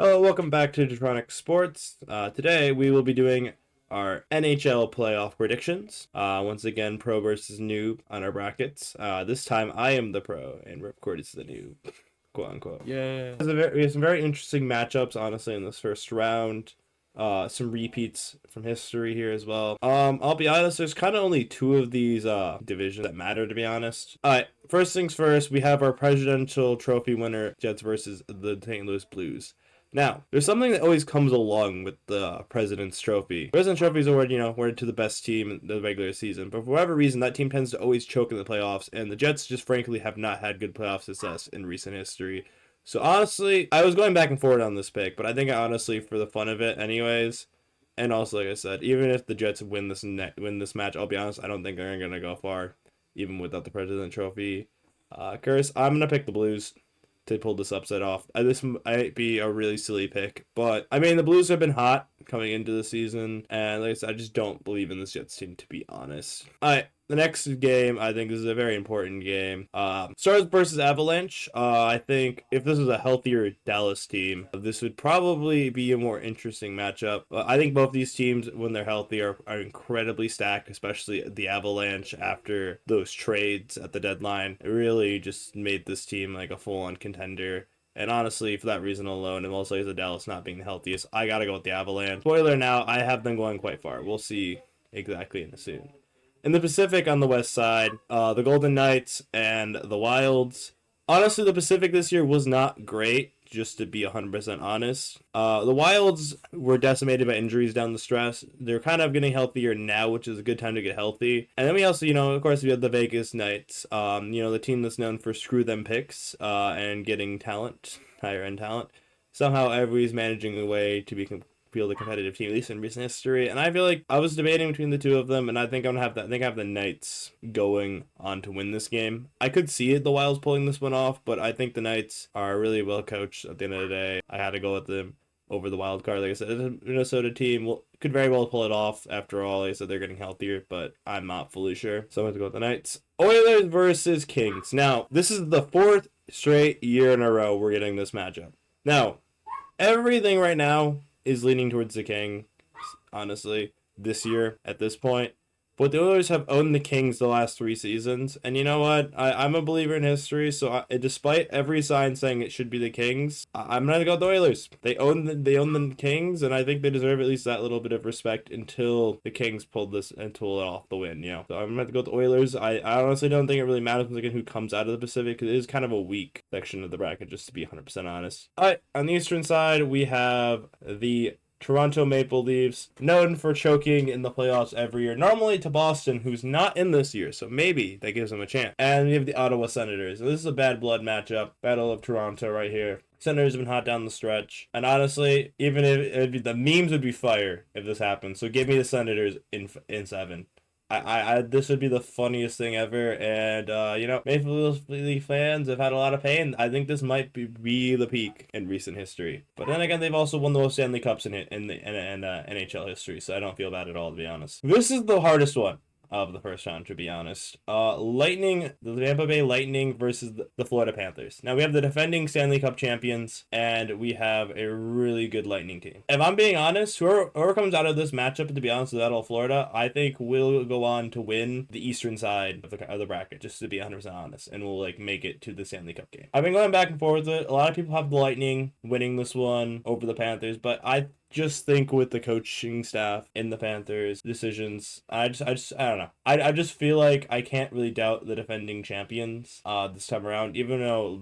Hello, welcome back to Detronic Sports. Today we will be doing our NHL playoff predictions. Once again, pro versus noob on our brackets. This time I am the pro and Ripcord is the noob, quote unquote. Yeah. We have some very interesting matchups, honestly, in this first round. Some repeats from history here as well. I'll be honest, there's kind of only two of these divisions that matter, to be honest. Alright, first things first, we have our presidential trophy winner, Jets versus the St. Louis Blues. Now, there's something that always comes along with the President's Trophy. President's Trophy is awarded to the best team in the regular season, but for whatever reason, that team tends to always choke in the playoffs, and the Jets just frankly have not had good playoff success in recent history. So honestly, I was going back and forth on this pick, but I think honestly, for the fun of it, anyways, and also like I said, even if the Jets win this match, I'll be honest, I don't think they're gonna go far, even without the President's Trophy curse. I'm gonna pick the Blues to pull this upset off. This might be a really silly pick, but I mean the Blues have been hot coming into the season, and like I said, I just don't believe in this Jets team, to be honest. All right, the next game I think is a very important game. Stars versus Avalanche. I think if this was a healthier Dallas team, this would probably be a more interesting matchup. I think both these teams, when they're healthy, are incredibly stacked, especially the Avalanche after those trades at the deadline. It really just made this team like a full-on contender. And honestly, for that reason alone, and also as the Dallas not being the healthiest, I gotta go with the Avalanche. Spoiler now, I have them going quite far. We'll see exactly in a soon. In the Pacific on the west side, the Golden Knights and the Wilds. Honestly, the Pacific this year was not great, just to be 100% honest. The Wilds were decimated by injuries down the stretch. They're kind of getting healthier now, which is a good time to get healthy. And then we also, of course, we have the Vegas Knights, the team that's known for screw them picks and getting talent, higher end talent. Somehow everybody's managing a way to be a competitive team, at least in recent history. And I feel like I was debating between the two of them, and I think I'm gonna have that. I think I have the Knights going on to win this game. I could see it, the Wilds pulling this one off, but I think the Knights are really well coached. At the end of the day, I had to go with them over the wild card. Like I said, the Minnesota team could very well pull it off. After all, like I said, they're getting healthier, but I'm not fully sure. So I'm going to go with the Knights. Oilers versus Kings. Now, this is the fourth straight year in a row we're getting this matchup. Now, everything right now is leaning towards the Kings, honestly, this year at this point. But the Oilers have owned the Kings the last 3 seasons, and you know what? I'm a believer in history, so despite every sign saying it should be the Kings, I'm gonna go with the Oilers. They own the Kings, and I think they deserve at least that little bit of respect until the Kings pull it off the win. So I'm gonna have to go with the Oilers. I honestly don't think it really matters again who comes out of the Pacific, because it is kind of a weak section of the bracket, just to be 100% honest. All right, on the Eastern side, we have the Toronto Maple Leafs, known for choking in the playoffs every year, normally to Boston, who's not in this year, so maybe that gives them a chance. And we have the Ottawa Senators. This is a bad blood matchup. Battle of Toronto right here. Senators have been hot down the stretch. And honestly, even if the memes would be fire if this happens. So give me the Senators in 7. This would be the funniest thing ever, and Maple Leaf fans have had a lot of pain. I think this might be the peak in recent history. But then again, they've also won the most Stanley Cups in NHL history, so I don't feel bad at all, to be honest. This is the hardest one of the first round, to be honest. The Tampa Bay Lightning versus the Florida Panthers. Now we have the defending Stanley Cup champions, and we have a really good Lightning team. If I'm being honest, whoever comes out of this matchup, to be honest, with all Florida, I think will go on to win the eastern side of the bracket, just to be 100% honest, and will make it to the Stanley Cup game. I've been going back and forth with it. A lot of people have the Lightning winning this one over the Panthers, but I just think with the coaching staff in the Panthers decisions, I don't know. I just feel like I can't really doubt the defending champions this time around, even though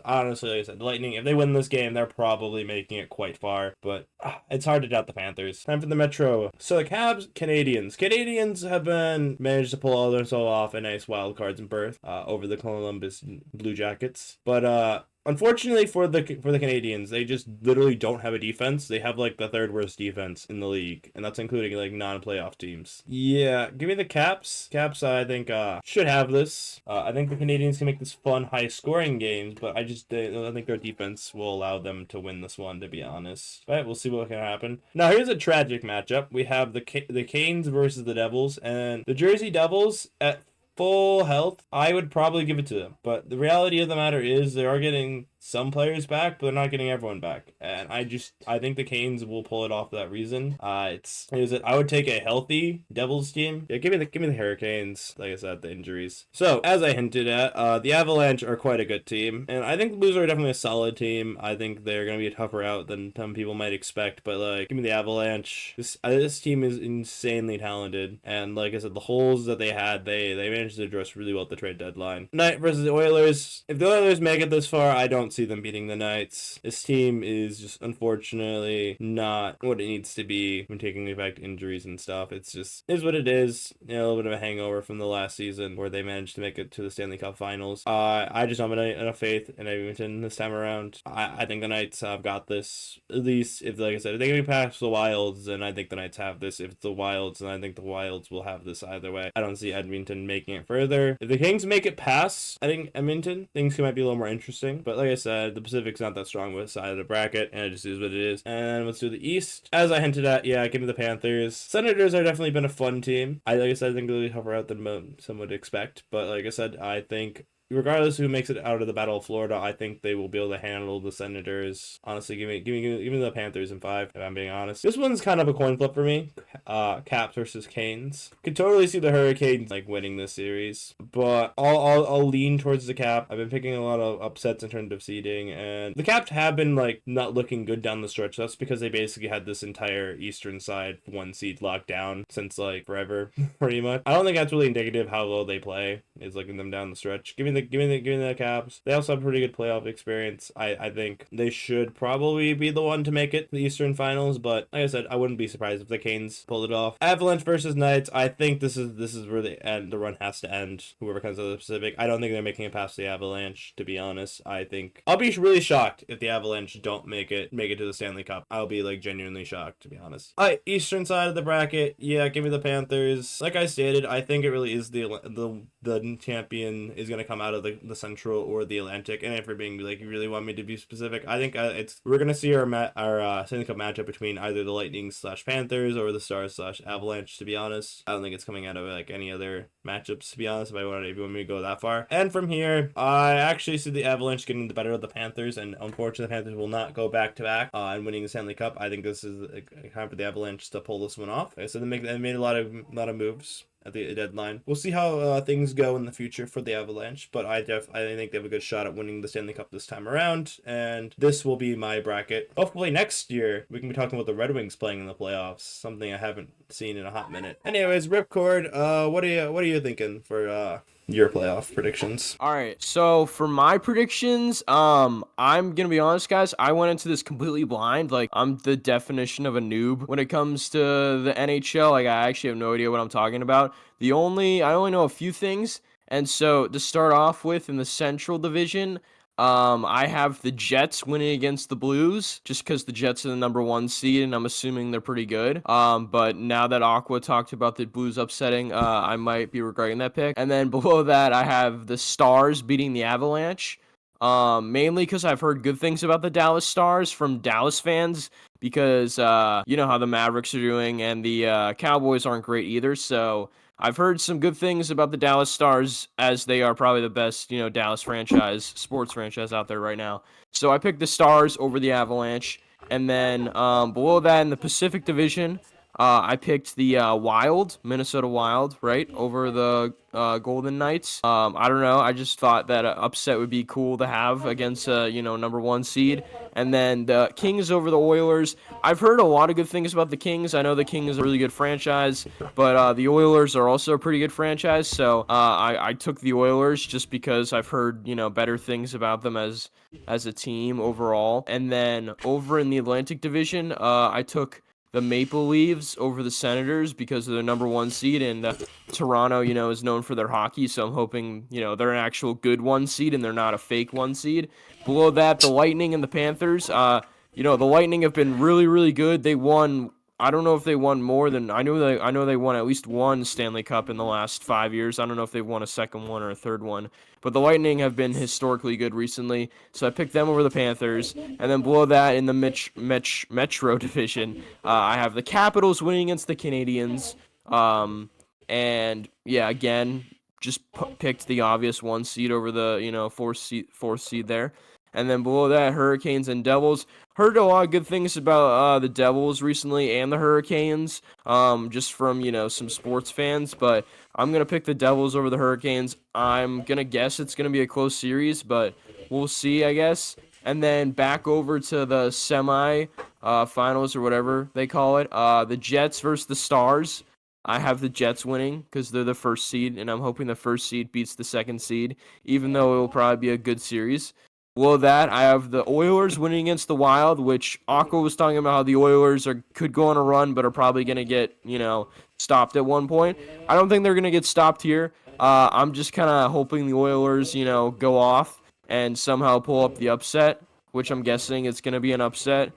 honestly, like I said, the Lightning, if they win this game, they're probably making it quite far, but it's hard to doubt the Panthers. Time for the Metro. So the Canadians have managed to pull all themselves off a nice wild cards in berth over the Columbus Blue Jackets, but unfortunately for the Canadians, they just literally don't have a defense. They have the third worst defense in the league, and that's including non-playoff teams. Yeah, give me the Caps. Caps, I think should have this. I think the Canadians can make this fun, high-scoring games, but I think their defense will allow them to win this one, to be honest. But we'll see what can happen. Now here's a tragic matchup. We have the Canes versus the Devils, and the Jersey Devils at full health, I would probably give it to them. But the reality of the matter is they are getting some players back, but they're not getting everyone back. And I think the Canes will pull it off for that reason. I would take a healthy Devils team. Yeah, give me the Hurricanes. Like I said, the injuries. So as I hinted at, the Avalanche are quite a good team, and I think the Blues are definitely a solid team. I think they're gonna be a tougher out than some people might expect, but like, give me the Avalanche. This team is insanely talented, and like I said, the holes that they had, they managed to address really well at the trade deadline. Knight versus the Oilers. If the Oilers make it this far, I don't see them beating the Knights. This team is just unfortunately not what it needs to be when taking effect injuries and stuff. It's just is what it is. You know, a little bit of a hangover from the last season where they managed to make it to the Stanley Cup Finals. I just don't have enough faith in Edmonton this time around. I think the Knights have got this. At least if, like I said, if they can be past the Wilds, then I think the Knights have this. If it's the Wilds, then I think the Wilds will have this either way. I don't see Edmonton making it further. If the Kings make it past, I think Edmonton, things might be a little more interesting. But like I said, the Pacific's not that strong with the side of the bracket, and it just is what it is. And let's do the East. As I hinted at, yeah, give me the Panthers. Senators are definitely been a fun team. Like I said, I think they'll be tougher out than some would expect. But like I said, I think regardless of who makes it out of the Battle of Florida, I think they will be able to handle the Senators. Honestly, give me the Panthers in 5, if I'm being honest. This one's kind of a coin flip for me. Caps versus Canes. Could totally see the Hurricanes like winning this series, but I'll lean towards the Cap. I've been picking a lot of upsets in terms of seeding, and the Caps have been like not looking good down the stretch. That's because they basically had this entire Eastern side 1 seed locked down since like forever, pretty much. I don't think that's really indicative how low they play. Is looking them down the stretch. Give me the Caps. They also have pretty good playoff experience. I think they should probably be the one to make it to the Eastern Finals, but like I said, I wouldn't be surprised if the Canes pulled it off. Avalanche versus Knights. I think this is where the run has to end. Whoever comes out of the Pacific. I don't think they're making it past the Avalanche, to be honest. I think I'll be really shocked if the Avalanche don't make it to the Stanley Cup. I'll be like genuinely shocked, to be honest. Eastern side of the bracket. Yeah, give me the Panthers. Like I stated, I think it really is the champion is going to come out of the Central or the Atlantic. And if we're being like, you really want me to be specific, I think we're going to see our Stanley Cup matchup between either the Lightning / Panthers or the Stars / Avalanche, to be honest. I don't think it's coming out of like any other matchups, to be honest, if you want me to go that far. And from here, I actually see the Avalanche getting the better of the Panthers, and unfortunately the Panthers will not go back to back and winning the Stanley Cup. I think this is a time for the Avalanche to pull this one off. So they made a lot of moves at the deadline. We'll see how things go in the future for the Avalanche, but I think they have a good shot at winning the Stanley Cup this time around, and this will be my bracket. Hopefully next year we can be talking about the Red Wings playing in the playoffs, something I haven't seen in a hot minute. Anyways, Ripcord, what are you thinking for your playoff predictions? All right, so for my predictions, I'm gonna be honest, guys. I went into this completely blind. Like, I'm the definition of a noob when it comes to the NHL. Like, I actually have no idea what I'm talking about. I only know a few things, and so to start off with, in the Central Division, I have the Jets winning against the Blues, just because the Jets are the number 1 seed, and I'm assuming they're pretty good. But now that Aqua talked about the Blues upsetting, I might be regretting that pick. And then below that, I have the Stars beating the Avalanche. Mainly because I've heard good things about the Dallas Stars from Dallas fans, because you know how the Mavericks are doing, and the Cowboys aren't great either. So I've heard some good things about the Dallas Stars, as they are probably the best, Dallas sports franchise out there right now. So I picked the Stars over the Avalanche. And then below that in the Pacific Division, I picked the Minnesota Wild, right, over the Golden Knights. I don't know. I just thought that an upset would be cool to have against number 1 seed. And then the Kings over the Oilers. I've heard a lot of good things about the Kings. I know the Kings are a really good franchise, but the Oilers are also a pretty good franchise. So I took the Oilers just because I've heard better things about them as a team overall. And then over in the Atlantic Division, I took the Maple Leafs over the Senators because of their number 1 seed, and Toronto, is known for their hockey, so I'm hoping, they're an actual good 1 seed and they're not a fake 1 seed. Below that, the Lightning and the Panthers. The Lightning have been really, really good. They won. I don't know if they won more than I know they won at least 1 Stanley Cup in the last 5 years. I don't know if they won a second one or a third one, but the Lightning have been historically good recently, so I picked them over the Panthers. And then below that, in the Metro Division, I have the Capitals winning against the Canadiens. And yeah, again, just picked the obvious 1 seed over the fourth seed there. And then below that, Hurricanes and Devils. Heard a lot of good things about the Devils recently and the Hurricanes, just from, some sports fans. But I'm going to pick the Devils over the Hurricanes. I'm going to guess it's going to be a close series, but we'll see, I guess. And then back over to the semi finals or whatever they call it. The Jets versus the Stars. I have the Jets winning because they're the first seed, and I'm hoping the first seed beats the second seed, even though it will probably be a good series. Below that, I have the Oilers winning against the Wild, which Aqua was talking about how the Oilers could go on a run, but are probably going to get, stopped at one point. I don't think they're going to get stopped here. I'm just kind of hoping the Oilers, go off and somehow pull up the upset, which I'm guessing it's going to be an upset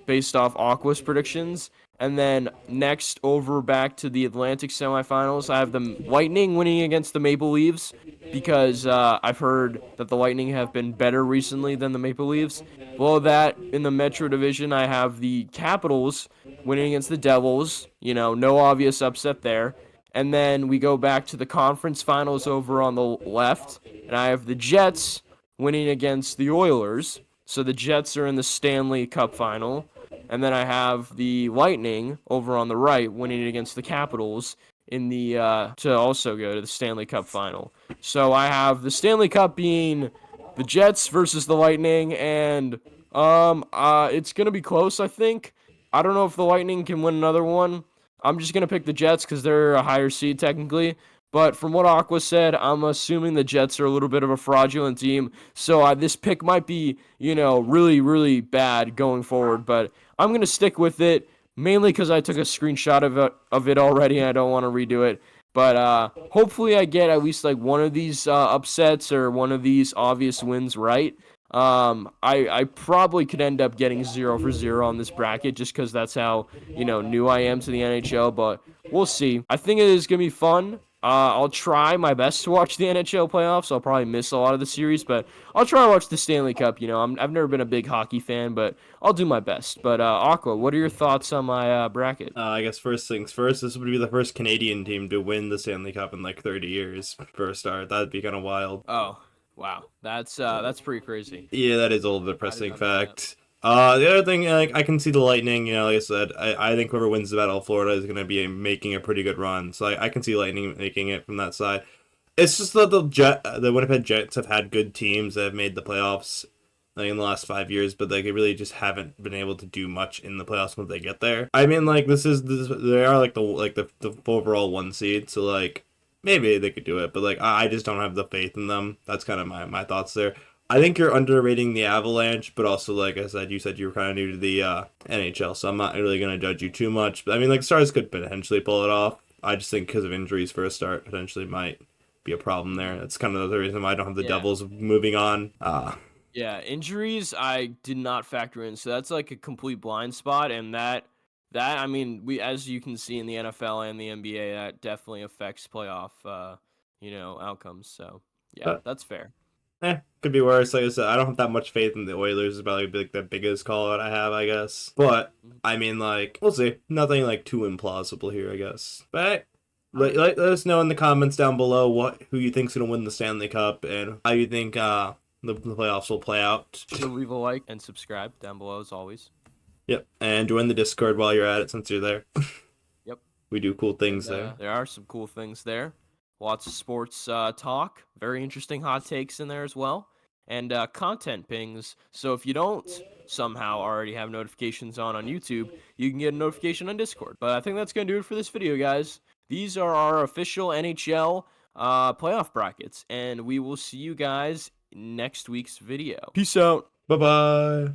based off Aqua's predictions. And then next over back to the Atlantic semifinals, I have the Lightning winning against the Maple Leafs because I've heard that the Lightning have been better recently than the Maple Leafs. Below that, in the Metro Division, I have the Capitals winning against the Devils. No obvious upset there. And then we go back to the conference finals over on the left, and I have the Jets winning against the Oilers. So the Jets are in the Stanley Cup final. And then I have the Lightning over on the right winning against the Capitals in the to also go to the Stanley Cup final. So I have the Stanley Cup being the Jets versus the Lightning, and it's gonna be close, I think. I don't know if the Lightning can win another one. I'm just gonna pick the Jets because they're a higher seed technically. But from what Aqua said, I'm assuming the Jets are a little bit of a fraudulent team. So this pick might be, really, really bad going forward. But I'm going to stick with it, mainly because I took a screenshot of it already and I don't want to redo it. But hopefully I get at least like one of these upsets or one of these obvious wins right. I probably could end up getting 0 for 0 on this bracket just because that's how, new I am to the NHL. But we'll see. I think it is going to be fun. I'll try my best to watch the NHL playoffs. I'll probably miss a lot of the series, but I'll try to watch the Stanley Cup. I've never been a big hockey fan, but I'll do my best. But Aqua, what are your thoughts on my bracket? I guess first things first, this would be the first Canadian team to win the Stanley Cup in like 30 years for a start. That'd be kind of wild. Oh, wow, that's pretty crazy. Yeah, that is a little I depressing did not know that. fact. The other thing, like I can see the Lightning. Like I said, I think whoever wins the Battle of Florida is going to be making a pretty good run. So I can see Lightning making it from that side. It's just that the Winnipeg Jets have had good teams that have made the playoffs like in the last 5 years, but like they really just haven't been able to do much in the playoffs when they get there. I mean, like this they are like the overall one seed, so like maybe they could do it, but like I just don't have the faith in them. That's kind of my thoughts there. I think you're underrating the Avalanche, but also, like I said, you said you were kind of new to the NHL, so I'm not really going to judge you too much. But I mean, like, Stars could potentially pull it off. I just think because of injuries for a start, potentially might be a problem there. That's kind of the reason why I don't have the Yeah. Devils moving on. Yeah, injuries I did not factor in, so that's like a complete blind spot, and that I mean, we as you can see in the NFL and the NBA, that definitely affects playoff, outcomes. So yeah, But that's fair. could be worse. Like I said, I don't have that much faith in the Oilers. Is probably like the biggest call out I have, I guess. But I mean, like we'll see. Nothing like too implausible here, I guess. But let us know in the comments down below who you think's gonna win the Stanley Cup and how you think the playoffs will play out. So leave a like and subscribe down below as always. Yep, and join the Discord while you're at it since you're there. Yep. We do cool things there. There are some cool things there. Lots of sports talk. Very interesting hot takes in there as well. And content pings. So if you don't somehow already have notifications on YouTube, you can get a notification on Discord. But I think that's going to do it for this video, guys. These are our official NHL playoff brackets. And we will see you guys next week's video. Peace out. Bye-bye.